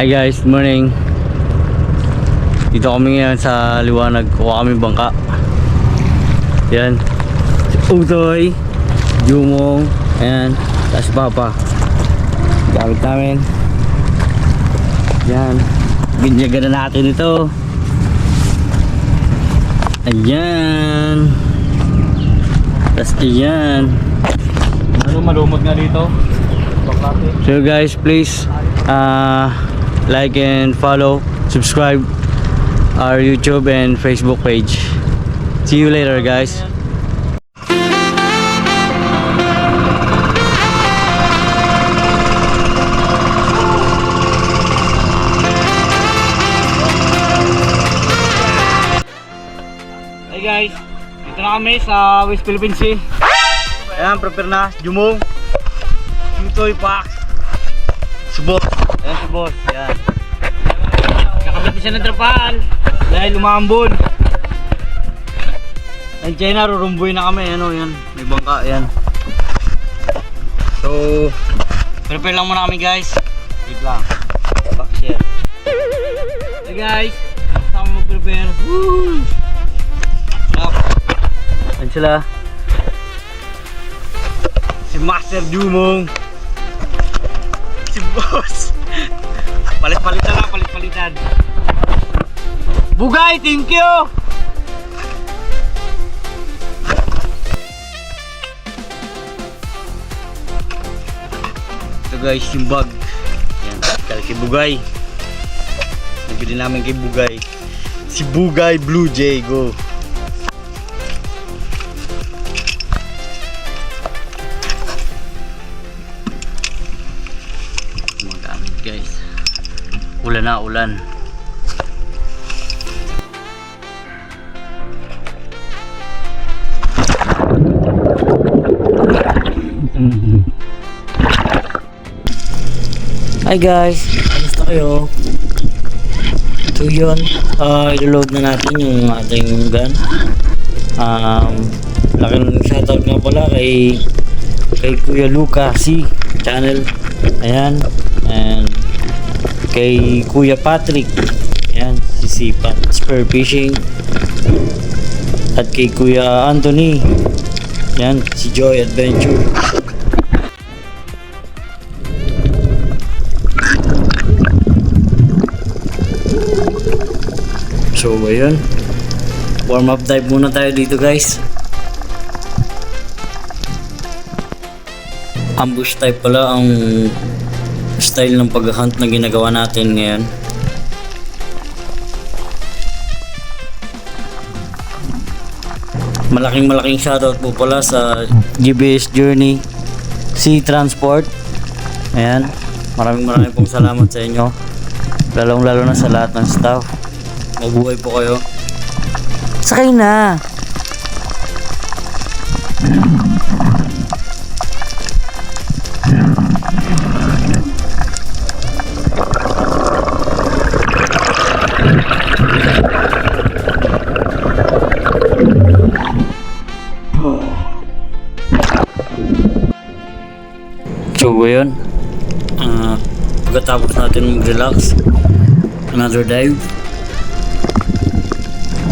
Hi guys, good morning. Dito kami ngayon sa liwanag. Kuha kami bangka. Yan. Utoy, Jumong, ayan. Tapos Papa. Gamit namin. Yan. Binyagan na natin ito. Ayan. Tapos ayan. Ano malumot nga dito? So guys, please like and follow, subscribe our YouTube and Facebook page. See you later guys. Hey guys, dito na kami sa West Philippine Sea. Ayan, prepare na, Jumong, Tutoy, Pax, Subos. Ayan si boss, ayan. Kakabit na siya ng trapal dahil umambon. Ang China, rurumboy na kami, ano yan, may bangka, ayan. So, prepare lang muna kami guys. Wait lang, back share. Hey guys, basta kami mag-prepare. Woo! Up. Ayan sila. Si Master Jumong, si boss. Palit-palitan lang, palit-palitan. Bugay, thank you. Ito guys, yung bag. Yan, kaya kay Bugay. Nagpili namin kay Bugay. Si Bugay Blue Jay, go. Magamit guys. Ulan na, ulan. Hi guys, kamusta kayo? So yun, i-load na natin yung ating gun. Laking shoutout nga pala kay Kuya Luca C channel. Ayan, and kay Kuya Patrick, ayan, si Sipa Spear Fishing, at kay Kuya Anthony, ayan, si Joy Adventure. So ayun, warm up dive muna tayo dito guys. Ambush type pala ang style ng pag-hunt na ginagawa natin ngayon. Malaking shoutout po pala sa GBS Journey Sea Transport. Ayan, maraming pong salamat sa inyo, lalong na sa lahat ng staff. Mabuhay po kayo. Sakay na. So yun, pagkatapos natin mag-relax, another dive.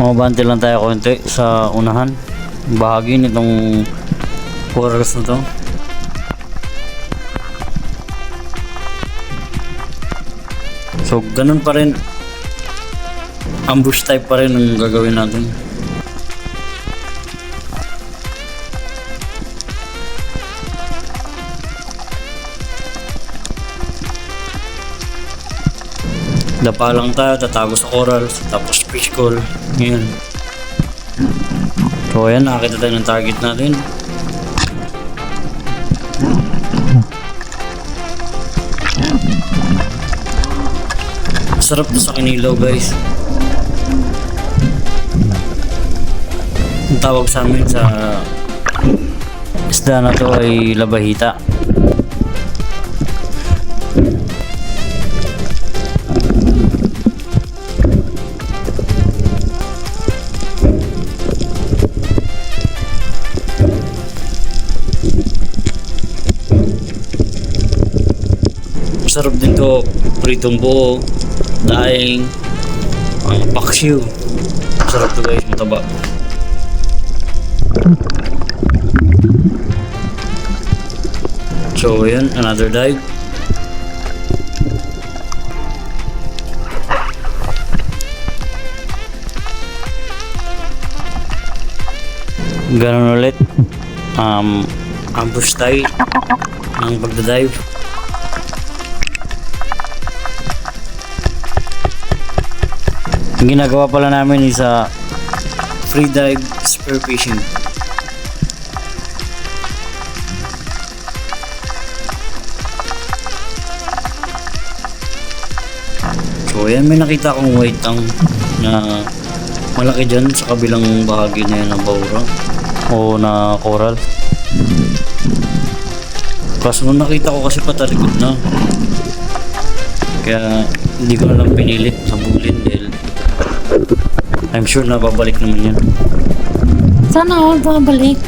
Mabante lang tayo konti sa unahan bahagi nitong forest na to. So ganun pa rin, ambush type pa rin ang gagawin natin. Dapa lang tayo, tatago sa corals, tapos fish call. Ngayon. So ayan, nakakita tayo ng target natin. Sarap to sa kinilaw guys. Ang tawag sa amin sa isda na to ay labahita. Masarap din to, pritong buo, daing, paksiw. Masarap to guys, mataba. So yun, another dive. Ganun ulit. Ambush tayo ng pagdadive. Ang ginagawa pala namin is free dive spear fishing. So ayan, may nakita akong white tang na malaki dyan sa kabilang bahagi na yan ng baura o na coral. Kaso nung nakita ko kasi patalikod na, kaya hindi ko na lang pinilit sa bulin dahil I'm sure na babalik naman yan. Sana all babalik.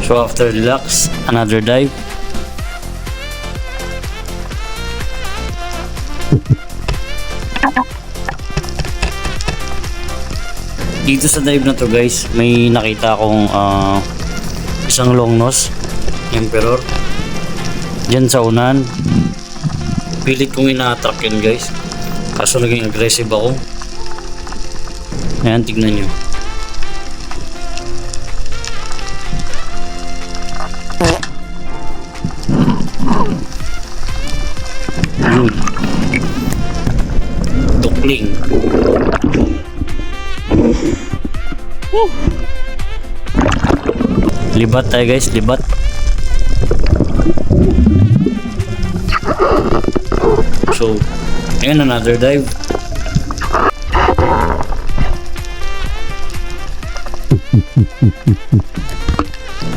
So after relax, another dive. Dito sa dive na to guys, may nakita akong isang long nose emperor dyan sa unan. Pilit kong ina-attract yun guys, kaso naging aggressive ako. Ayan, tignan nyo. Yun, tukling. Libat tayo guys, libat. So, ayan, another dive.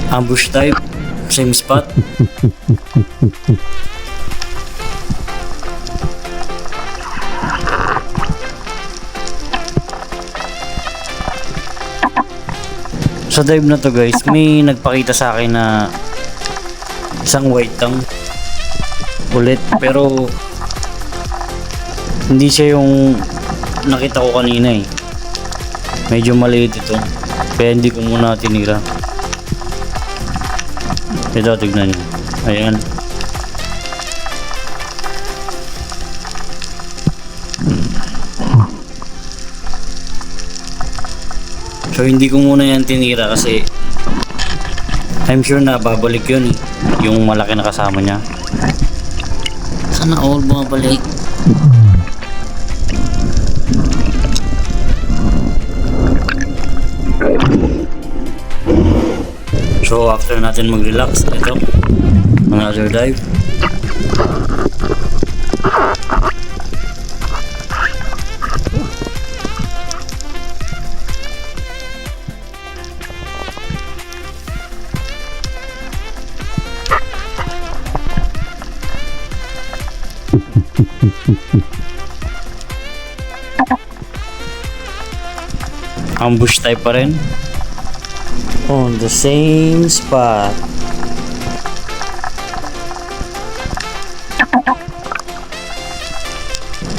Ambush type, same spot. Sa dive na to guys, may nagpakita sa akin na isang white tang ulit, pero hindi siya yung nakita ko kanina eh. Medyo maliit ito, kaya hindi ko muna tinira. Ito, tignan nyo. Ayan. So hindi ko muna yan tinira kasi I'm sure na babalik yun eh, yung malaki na kasama niya. Sana all bumabalik. So after natin mag-relax, ito, another dive. Ambush type pa rin on the same spot.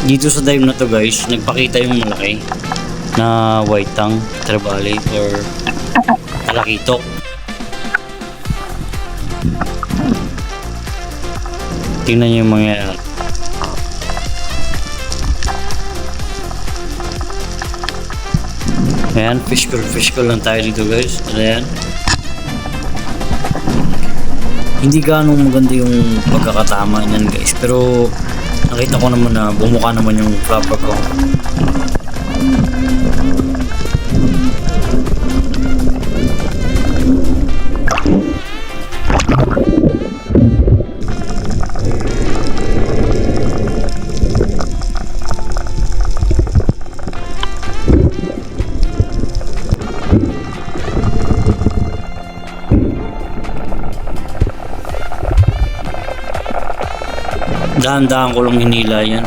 Dito sa dive na to guys, nagpakita yung malaki na white tang, trevally or talakitok. Tingnan nyo yung mga yan. Ayan, fish call lang tayo dito guys. Ayan. Hindi ganong maganda yung pagkakatama niyan guys, pero nakita ko naman na bumuka naman yung flopper ko. Dahan-dahan ko lang hinila yan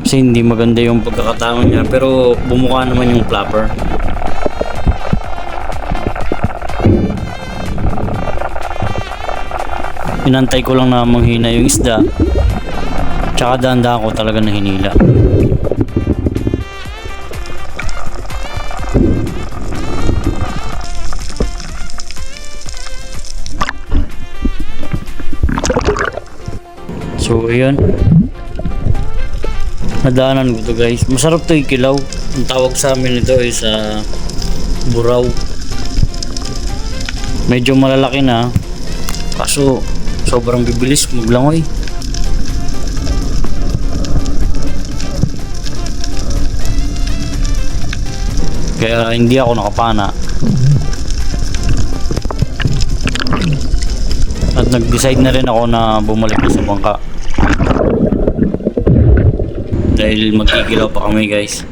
kasi hindi maganda yung pagkakatama niya, pero bumuka naman yung flopper. Inantay ko lang na manghina yung isda. Tsaka dahan-dahan ko talaga na hinila. So ayan, nadaanan ko to guys. Masarap to ikilaw. Ang tawag sa amin ito ay sa buraw. Medyo malalaki na, kaso sobrang bibilis maglangoy. Kaya hindi ako nakapana. At nag-decide na rin ako na bumalik na sa bangka. Dahil magkikilaw pa kami guys.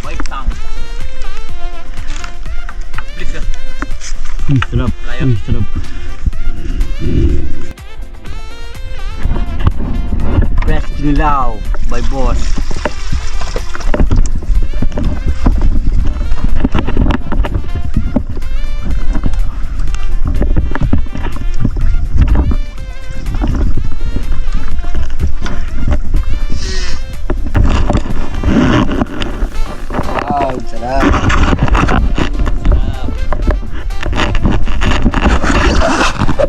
White tongue. Please ka. Sarap. Layo. Sarap. Best Dilaw by Boss. Wow, sarap.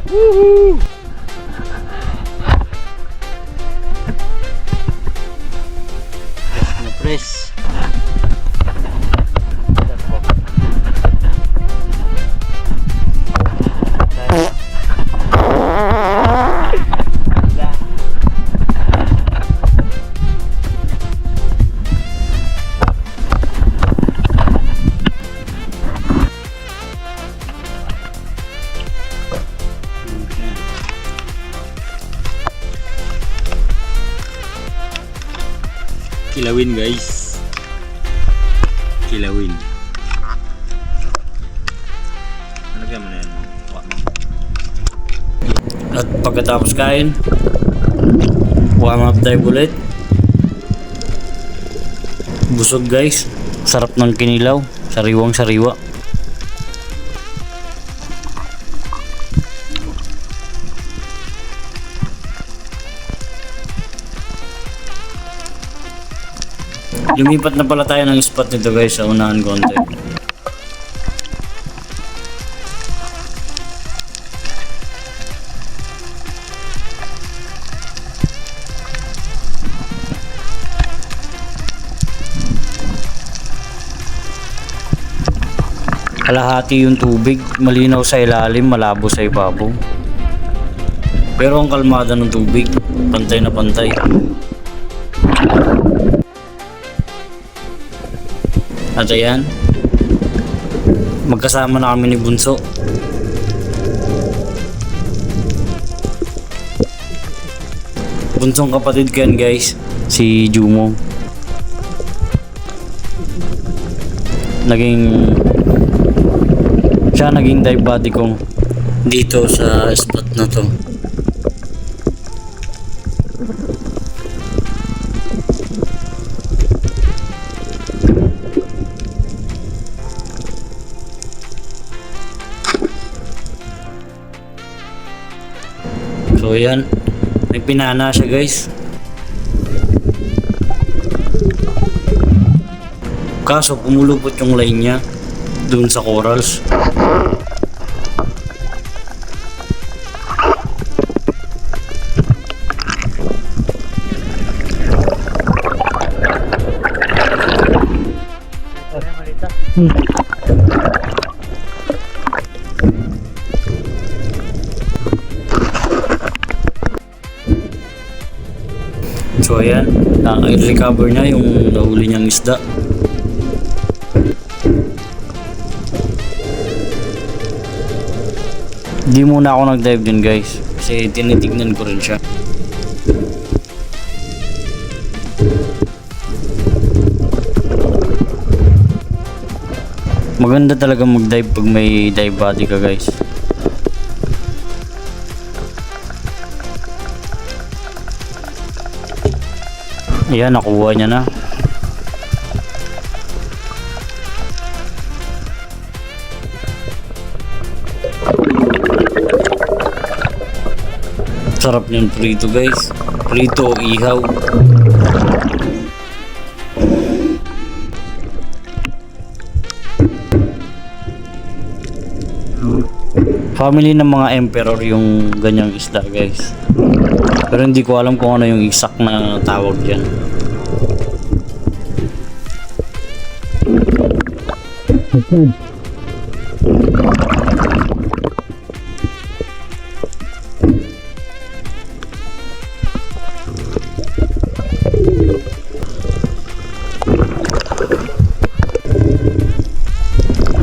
Woohoo! Press. Kilawin guys. Kilawin. Ano kaya mo na yan? At pagkatapos kain, warm up dive ulit. Busog guys. Sarap ng kinilaw. Sariwang sariwa. Lumipat na pala tayo ng spot nito guys sa unahan konti. Kalahati yung tubig, malinaw sa ilalim, malabo sa ibabaw. Pero ang kalmada ng tubig, pantay na pantay. At ayan, magkasama na kami ni Bunso. Bunsong kapatid ko yan guys, si Jumo. Siya naging dive buddy ko dito sa spot na to. So yan, may pinana siya guys. Kaso pumulupot yung line niya dun sa corals. So ayan, i-recover niya yung nahuli niyang isda. Di muna ako nag-dive din guys, kasi tinitignan ko rin siya. Maganda talaga mag-dive pag may dive body ka guys. Ayan, nakuha niya na. Sarap niyan prito guys. Prito o ihaw. Family ng mga emperor yung ganyang isda guys. Pero hindi ko alam kung ano yung exact na tawag dyan.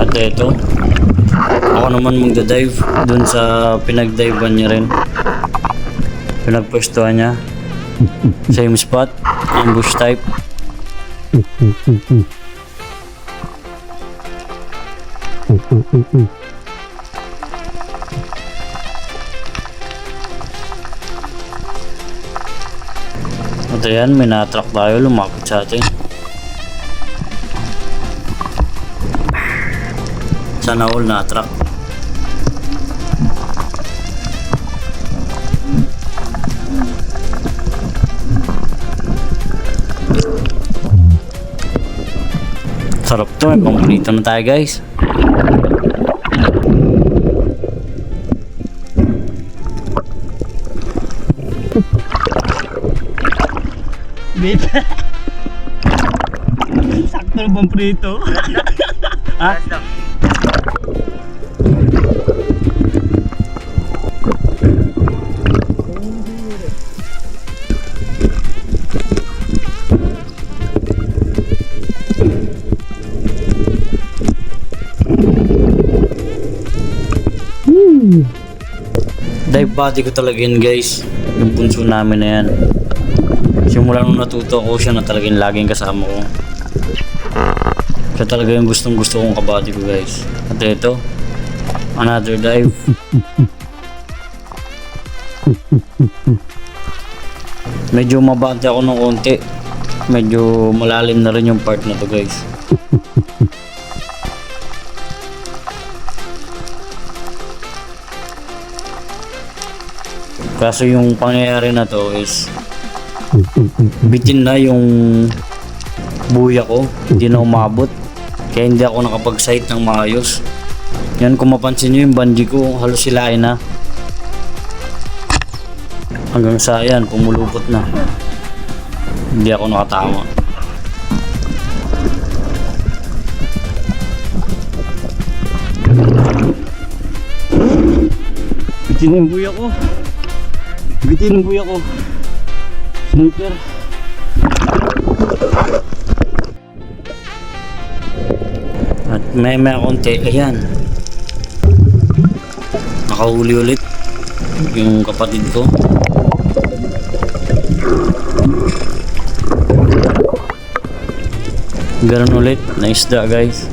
At ito, ako naman magda-dive dun sa pinag-divean niya rin. Pinagpwestuhan niya. Same spot, ambush type. At ayan, may na-attract tayo, lumapit sa atin. Sana all na-attract. Sarap to, may pangprito na tayo guys. Bit. Sakto na bang prito? Ha? Dive body ko talaga yun guys. Yung bunso namin na yan. Simula nung natuto ko, siya na talagang laging kasama ko. Siya talaga yung gustong gusto kong kabady ko guys. At ito, another dive. Medyo mabante ako ng konti. Medyo malalim na rin yung part na to guys. Kaso yung pangyayari na to is bitin na yung buya ko, hindi na umabot, kaya hindi ako nakapag-sight ng maayos. Yan, kung mapansin nyo yung bungee ko, halos silain na hanggang sa yan, pumulupot na, hindi ako nakatama. Bitin yung buya ko. Bitin yung buya ko. Sniper. At may konti, ayan, nakahuli ulit yung kapatid ko. Ganun ulit na isda guys.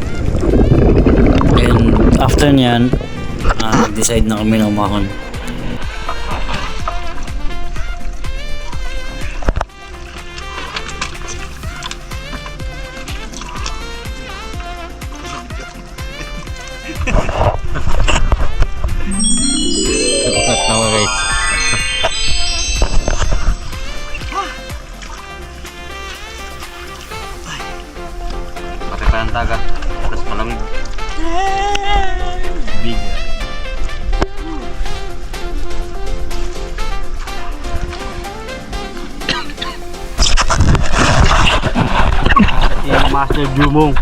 And after nyan, nag-decide na kami na umahon. Tawa guys. Pakitaan taga. Tapos malamig. Big. Yung Master Jumong.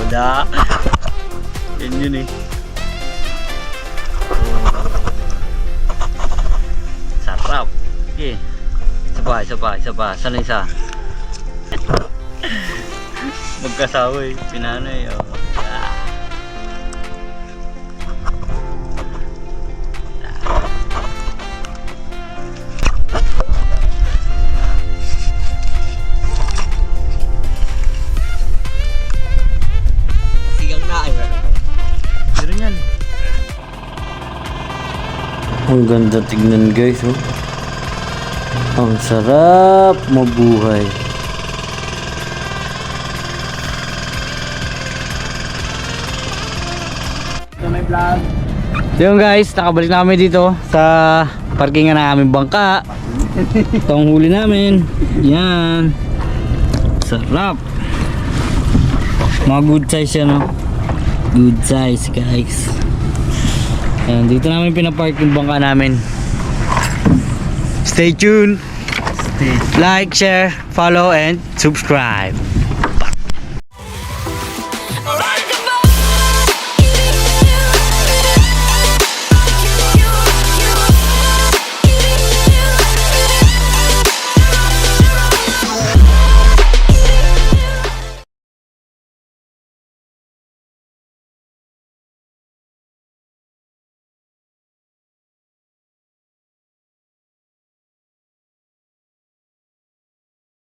Da. Yun eh. Sarap. Okay. Isa pa. Saan na isa? Magkasawa eh. Pinanay. Oh. Ang ganda tignan guys, oh. Ang sarap mabuhay. Yung guys, nakabalik na kami dito sa parkingan na aming bangka. Ito ang huli namin. Yan. Sarap. Mga good size yan, no? Good size guys. Yan, dito namin pinapark yung bangka namin. Stay tuned. Like, share, follow, and subscribe.